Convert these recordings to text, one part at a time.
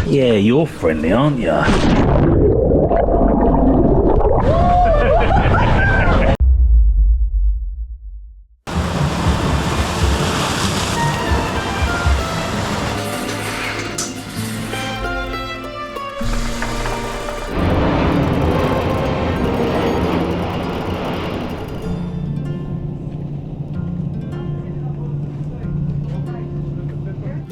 Yeah, you're friendly, aren't you?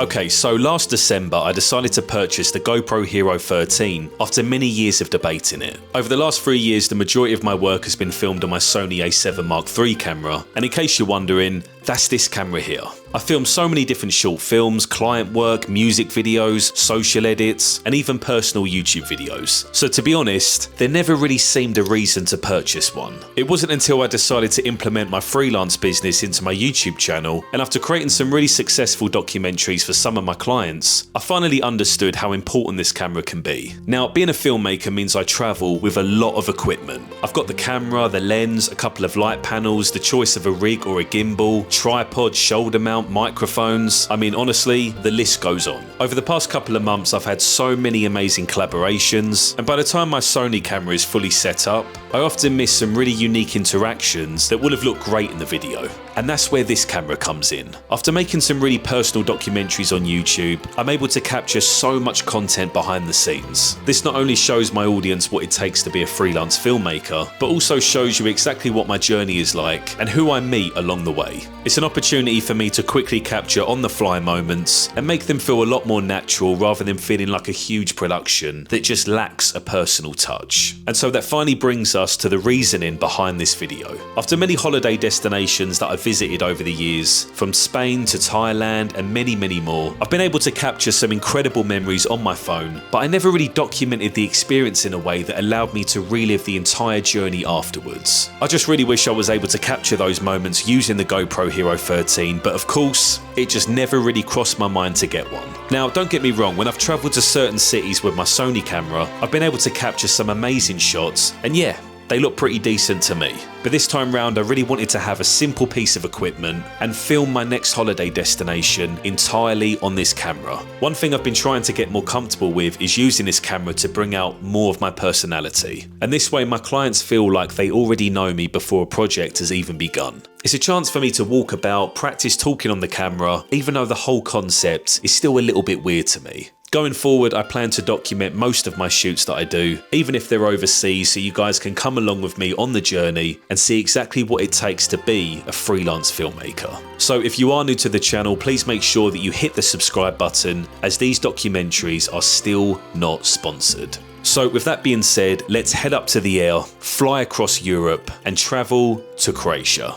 Okay, so last December I decided to purchase the GoPro Hero 13 after many years of debating it. Over the last 3 years, the majority of my work has been filmed on my Sony A7 III camera, and in case you're wondering, that's this camera here. I filmed so many different short films, client work, music videos, social edits, and even personal YouTube videos. So to be honest, there never really seemed a reason to purchase one. It wasn't until I decided to implement my freelance business into my YouTube channel, and after creating some really successful documentaries for some of my clients, I finally understood how important this camera can be. Now, being a filmmaker means I travel with a lot of equipment. I've got the camera, the lens, a couple of light panels, the choice of a rig or a gimbal, tripod, shoulder mount, microphones. I mean, honestly, the list goes on. Over the past couple of months, I've had so many amazing collaborations, and by the time my Sony camera is fully set up, I often miss some really unique interactions that would have looked great in the video. And that's where this camera comes in. After making some really personal documentaries on YouTube, I'm able to capture so much content behind the scenes. This not only shows my audience what it takes to be a freelance filmmaker, but also shows you exactly what my journey is like and who I meet along the way. It's an opportunity for me to quickly capture on-the-fly moments and make them feel a lot more natural rather than feeling like a huge production that just lacks a personal touch. And so that finally brings us to the reasoning behind this video. After many holiday destinations that I've visited over the years, from Spain to Thailand and many more, I've been able to capture some incredible memories on my phone, but I never really documented the experience in a way that allowed me to relive the entire journey afterwards. I just really wish I was able to capture those moments using the GoPro Hero 13, but of course, it just never really crossed my mind to get one. Now, don't get me wrong, when I've travelled to certain cities with my Sony camera, I've been able to capture some amazing shots, and yeah, they look pretty decent to me. But this time round, I really wanted to have a simple piece of equipment and film my next holiday destination entirely on this camera. One thing I've been trying to get more comfortable with is using this camera to bring out more of my personality. And this way my clients feel like they already know me before a project has even begun. It's a chance for me to walk about, practice talking on the camera, even though the whole concept is still a little bit weird to me. Going forward, I plan to document most of my shoots that I do, even if they're overseas, so you guys can come along with me on the journey and see exactly what it takes to be a freelance filmmaker. So if you are new to the channel, please make sure that you hit the subscribe button, as these documentaries are still not sponsored. So with that being said, let's head up to the air, fly across Europe, and travel to Croatia.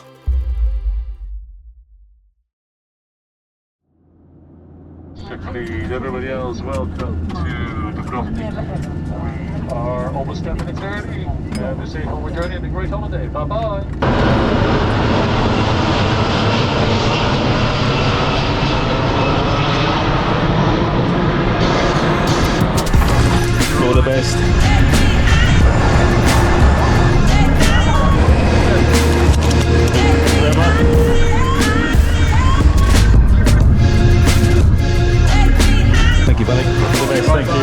Please, everybody else, welcome to Dubrovnik. We are almost 10 minutes early. Have a safe home journey and a great holiday. Bye-bye. All the best. Thank you, buddy. All the best. Thank you.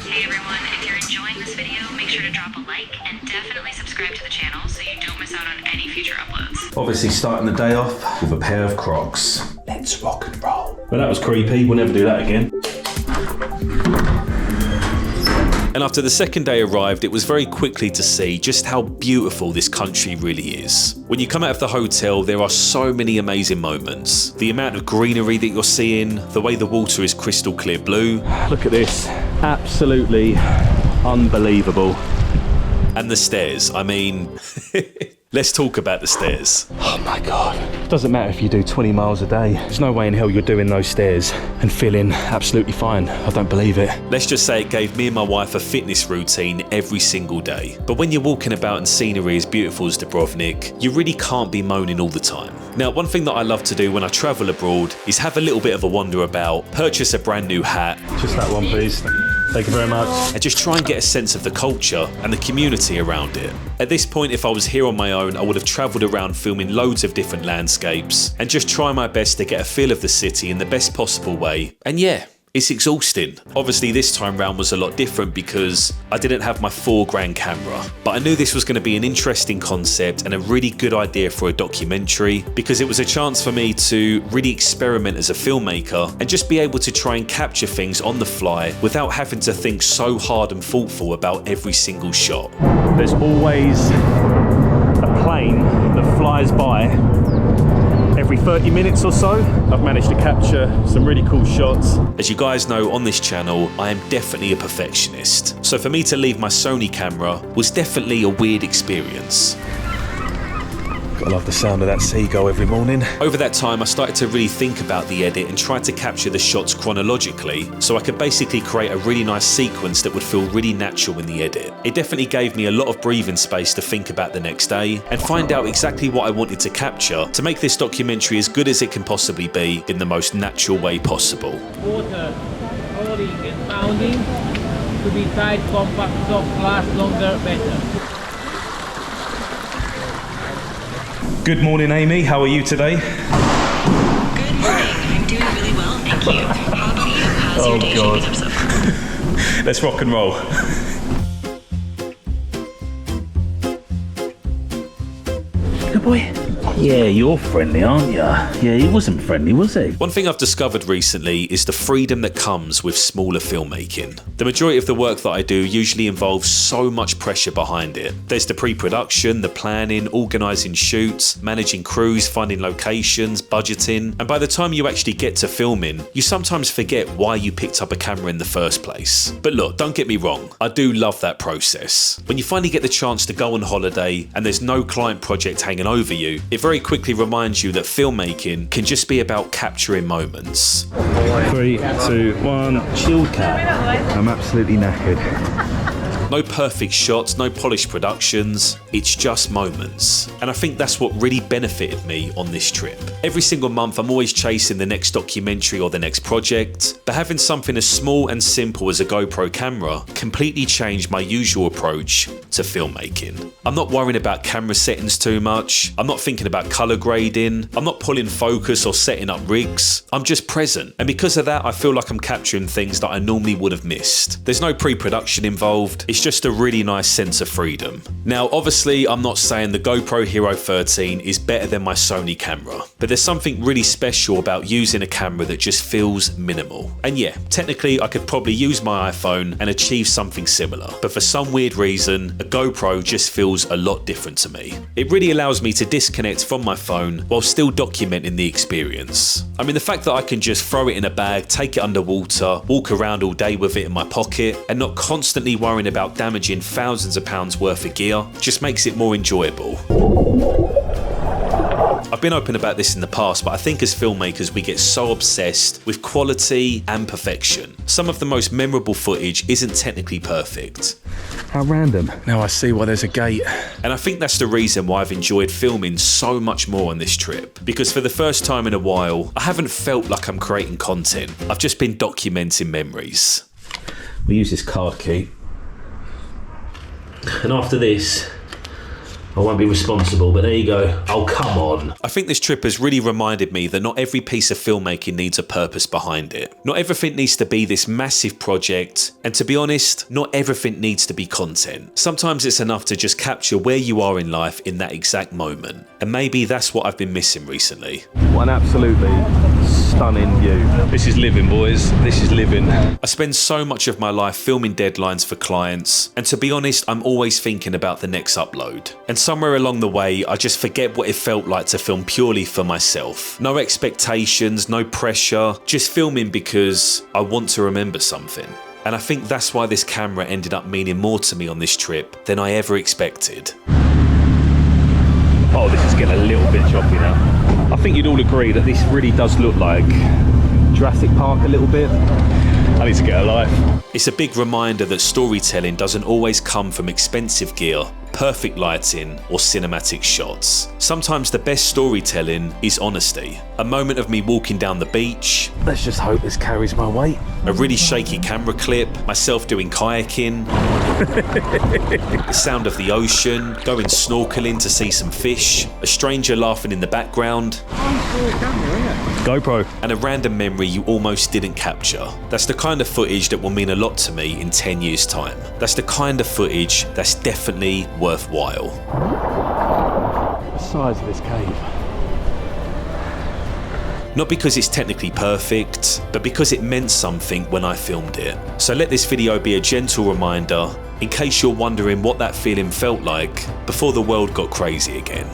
Hey everyone, if you're enjoying this video, make sure to drop a like and definitely subscribe to the channel so you don't miss out on any future uploads. Obviously starting the day off with a pair of Crocs. Let's rock and roll. Well, that was creepy. We'll never do that again. And after the second day arrived, it was very quickly to see just how beautiful this country really is. When you come out of the hotel, there are so many amazing moments. The amount of greenery that you're seeing, the way the water is crystal clear blue. Look at this. Absolutely unbelievable. And the stairs, I mean, Let's talk about the stairs. Oh my God. Doesn't matter if you do 20 miles a day. There's no way in hell you're doing those stairs and feeling absolutely fine. I don't believe it. Let's just say it gave me and my wife a fitness routine every single day. But when you're walking about in scenery as beautiful as Dubrovnik, you really can't be moaning all the time. Now, one thing that I love to do when I travel abroad is have a little bit of a wander about, purchase a brand new hat. Just that one, please. Thank you very much. And just try and get a sense of the culture and the community around it. At this point, if I was here on my own, I would have travelled around filming loads of different landscapes and just try my best to get a feel of the city in the best possible way. And yeah, it's exhausting. Obviously this time round was a lot different because I didn't have my $4,000 camera, but I knew this was going to be an interesting concept and a really good idea for a documentary because it was a chance for me to really experiment as a filmmaker and just be able to try and capture things on the fly without having to think so hard and thoughtful about every single shot. There's always a plane that flies by every 30 minutes or so. I've managed to capture some really cool shots. As you guys know, on this channel, I am definitely a perfectionist. So for me to leave my Sony camera was definitely a weird experience. I love the sound of that seagull every morning. Over that time, I started to really think about the edit and try to capture the shots chronologically so I could basically create a really nice sequence that would feel really natural in the edit. It definitely gave me a lot of breathing space to think about the next day and find out exactly what I wanted to capture to make this documentary as good as it can possibly be in the most natural way possible. Water, rolling and pounding to be tight, compact, soft, last longer, better. Good morning, Amy. How are you today? Good morning. I'm doing really well, thank you. How about you? How's your day shaping up so far? Let's rock and roll. Good boy. Yeah, you're friendly, aren't you? Yeah, he wasn't friendly, was he? One thing I've discovered recently is the freedom that comes with smaller filmmaking. The majority of the work that I do usually involves so much pressure behind it. There's the pre-production, the planning, organising shoots, managing crews, finding locations, budgeting, and by the time you actually get to filming, you sometimes forget why you picked up a camera in the first place. But look, don't get me wrong, I do love that process. When you finally get the chance to go on holiday and there's no client project hanging over you, it very quickly reminds you that filmmaking can just be about capturing moments. 3, 2, 1, chilled cat. I'm absolutely knackered. No perfect shots, no polished productions, it's just moments. And I think that's what really benefited me on this trip. Every single month I'm always chasing the next documentary or the next project, but having something as small and simple as a GoPro camera completely changed my usual approach to filmmaking. I'm not worrying about camera settings too much, I'm not thinking about colour grading, I'm not pulling focus or setting up rigs, I'm just present. And because of that, I feel like I'm capturing things that I normally would have missed. There's no pre-production involved, it's just a really nice sense of freedom. Now, obviously, I'm not saying the GoPro Hero 13 is better than my Sony camera, but there's something really special about using a camera that just feels minimal. And yeah, technically, I could probably use my iPhone and achieve something similar, but for some weird reason, a GoPro just feels a lot different to me. It really allows me to disconnect from my phone while still documenting the experience. I mean, the fact that I can just throw it in a bag, take it underwater, walk around all day with it in my pocket, and not constantly worrying about damaging thousands of pounds worth of gear just makes it more enjoyable. I've been open about this in the past, but I think as filmmakers we get so obsessed with quality and perfection. Some of the most memorable footage isn't technically perfect. How random. Now I see why there's a gate. And I think that's the reason why I've enjoyed filming so much more on this trip. Because for the first time in a while, I haven't felt like I'm creating content. I've just been documenting memories. We use this card key. And after this, I won't be responsible, but there you go. Oh, come on. I think this trip has really reminded me that not every piece of filmmaking needs a purpose behind it. Not everything needs to be this massive project, and to be honest, not everything needs to be content. Sometimes it's enough to just capture where you are in life in that exact moment. And maybe that's what I've been missing recently. What an absolutely stunning view. This is living, boys. This is living. I spend so much of my life filming deadlines for clients, and to be honest, I'm always thinking about the next upload. And somewhere along the way, I just forget what it felt like to film purely for myself. No expectations, no pressure, just filming because I want to remember something. And I think that's why this camera ended up meaning more to me on this trip than I ever expected. Oh, this is getting a little bit choppy now. I think you'd all agree that this really does look like Jurassic Park a little bit. I need to get a life. It's a big reminder that storytelling doesn't always come from expensive gear, perfect lighting, or cinematic shots. Sometimes the best storytelling is honesty. A moment of me walking down the beach. Let's just hope this carries my weight. A really shaky camera clip, myself doing kayaking, the sound of the ocean, going snorkeling to see some fish, a stranger laughing in the background, GoPro. and a random memory you almost didn't capture. That's the kind of footage that will mean a lot to me in 10 years' time. That's the kind of footage that's definitely worthwhile. The size of this cave. Not because it's technically perfect, but because it meant something when I filmed it. So let this video be a gentle reminder in case you're wondering what that feeling felt like before the world got crazy again.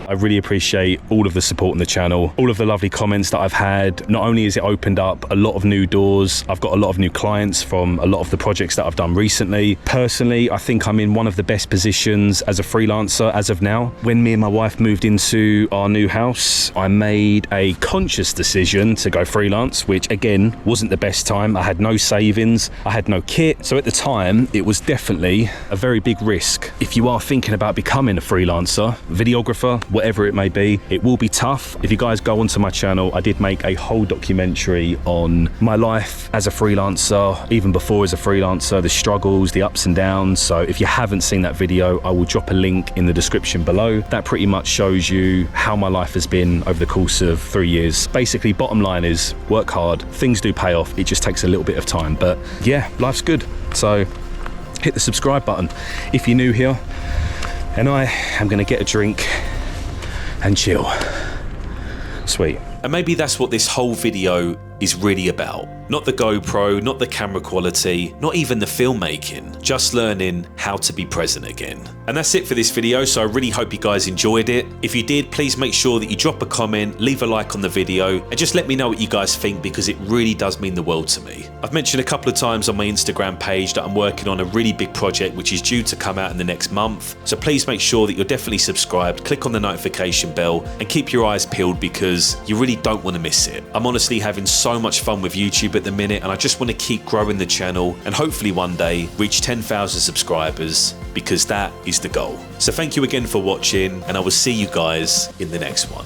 I really appreciate all of the support on the channel, all of the lovely comments that I've had. Not only has it opened up a lot of new doors, I've got a lot of new clients from a lot of the projects that I've done recently. Personally, I think I'm in one of the best positions as a freelancer as of now. When me and my wife moved into our new house, I made a conscious decision to go freelance, which again, wasn't the best time. I had no savings, I had no kit. So at the time, it was definitely a very big risk. If you are thinking about becoming a freelancer, videographer, whatever it may be, it will be tough. If you guys go onto my channel, I did make a whole documentary on my life as a freelancer, even before as a freelancer, the struggles, the ups and downs. So if you haven't seen that video, I will drop a link in the description below. That pretty much shows you how my life has been over the course of 3 years. Basically, bottom line is work hard, things do pay off, it just takes a little bit of time. But yeah, life's good. So hit the subscribe button if you're new here. And I am gonna get a drink and chill. Sweet. And maybe that's what this whole video is really about. Not the GoPro, not the camera quality, not even the filmmaking, just learning how to be present again. And that's it for this video, so I really hope you guys enjoyed it. If you did, please make sure that you drop a comment, leave a like on the video, and just let me know what you guys think, because it really does mean the world to me. I've mentioned a couple of times on my Instagram page that I'm working on a really big project which is due to come out in the next month, so please make sure that you're definitely subscribed, click on the notification bell, and keep your eyes peeled, because you really don't want to miss it. I'm honestly having so much fun with YouTube at the minute, and I just want to keep growing the channel and hopefully one day reach 10,000 subscribers, because that is the goal. So thank you again for watching, and I will see you guys in the next one.